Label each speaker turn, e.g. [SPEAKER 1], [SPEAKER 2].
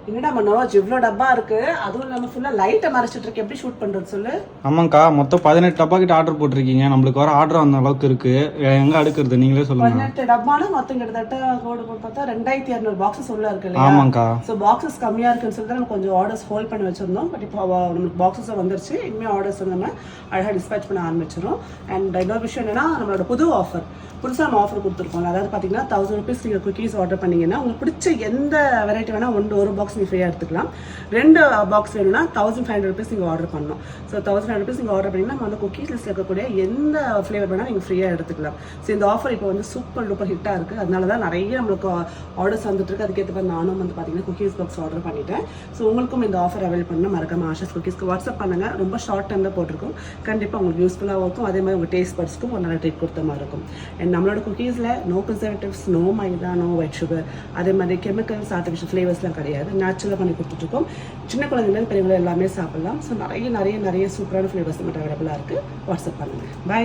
[SPEAKER 1] என்னடா மனோஜ் இவ்வளோ டப்பா இருக்கு, அதுவும் இல்லாமல் ஃபுல்லாக லைட்டை மறைச்சிட்டு இருக்கு, எப்படி ஷூட் பண்ணுறது சொல்லு?
[SPEAKER 2] ஆமாங்க்கா, மொத்தம் 18 டப்பா கிட்ட ஆர்டர் போட்டிருக்கீங்க. நம்மளுக்கு வர ஆர்டர் அந்த அளவுக்கு இருக்கு. எங்க அடுக்கிறது நீங்களே சொல்லுங்க.
[SPEAKER 1] 18 டப்பானா மொத்தம் கிட்டத்தட்ட கோடு போட்டு பார்த்தா 2200 பாக்ஸஸ் உள்ள இருக்கு இல்லையா?
[SPEAKER 2] ஆமாங்க்கா.
[SPEAKER 1] ஸோ பாக்ஸஸ் கம்மியாக இருக்குன்னு சொல்லிட்டு நம்ம கொஞ்சம் ஆர்டர்ஸ் ஹோல்ட் பண்ணி வச்சிருந்தோம். பட் இப்போ நம்மளுக்கு பாக்ஸஸும் வந்துருச்சு. இனிமேல் ஆர்டர்ஸ் வந்து நம்ம அழகாக டிஸ்பேச் பண்ண ஆரம்பிச்சிடும். அண்ட் இன்னொரு விஷயம் என்னன்னா, நம்மளோட புது ஆஃபர் புதுசாக நம்ம ஆஃபர் கொடுத்துருக்கோம். அதாவது பார்த்தீங்கன்னா 1000 rupees நீங்கள் குக்கீஸ் ஆர்டர் பண்ணீங்கன்னா உங்களுக்கு பிடிச்ச எந்த வெரைட்டி வேணால் ஒரு பாக்ஸ் நீங்கள் ஃப்ரீயாக எடுத்துக்கலாம். 2 பாக்ஸ் வேணும்னா 1500 rupees நீங்கள் ஆர்டர் பண்ணணும். ஸோ 1500 rupees நீங்கள் ஆர்டர் பண்ணிங்கன்னா நம்ம வந்து குக்கீஸ் லிஸ்ட்டில் இருக்கக்கூடிய எந்த ஃப்ளேவர் வேணால் நீங்கள் ஃப்ரீயாக எடுத்துக்கலாம். ஸோ இந்த ஆஃபர் இப்போ வந்து சூப்பர் டூப்பர் ஹிட்டாக இருக்குது. அதனால தான் நிறைய நம்மளுக்கு ஆர்டர்ஸ் வந்துட்டு இருக்கு. அதுக்கேற்ற மாதிரி நானும் வந்து பார்த்தீங்கன்னா குக்கீஸ் பாக்ஸ் ஆர்டர் பண்ணிட்டேன். ஸோ உங்களுக்கும் இந்த ஆஃபர் அவைல் பண்ண மறக்காம ஆஷாஸ் குக்கீஸ்க்கு வாட்ஸ்அப் பண்ணுங்கள். ரொம்ப ஷார்ட் டைமில் போட்டிருக்கும். கண்டிப்பாக உங்களுக்கு யூஸ்ஃபுல்லாக இருக்கும். அதே மாதிரி உங்கள் டேஸ்ட் பட்ஸ்க்கும் ஒரு நல்ல ட்ரீட் கொடுத்த மாதிரி இருக்கும். அண்ட் நம்மளோட குக்கீஸில் நோ ப்ரிசர்வேட்டிவ்ஸ், நோ மைதா, நோ ஒயிட் சுகர், அதே மாதிரி கெமிக்கல்ஸ், ஆர்டிஃபிஷியல் ஃப்ளேவர்ஸ்லாம் கிடையாது. நேச்சுரலாக பண்ணி கொடுத்துட்ருக்கோம். சின்ன குழந்தைங்க பெரியவங்க எல்லாமே சாப்பிடலாம். ஸோ நிறைய நிறைய நிறைய சூப்பரான ஃப்ளேவர்ஸ் மட்டும் அவைலபிளாக இருக்குது. வாட்ஸ்அப் பண்ணுங்கள். பை.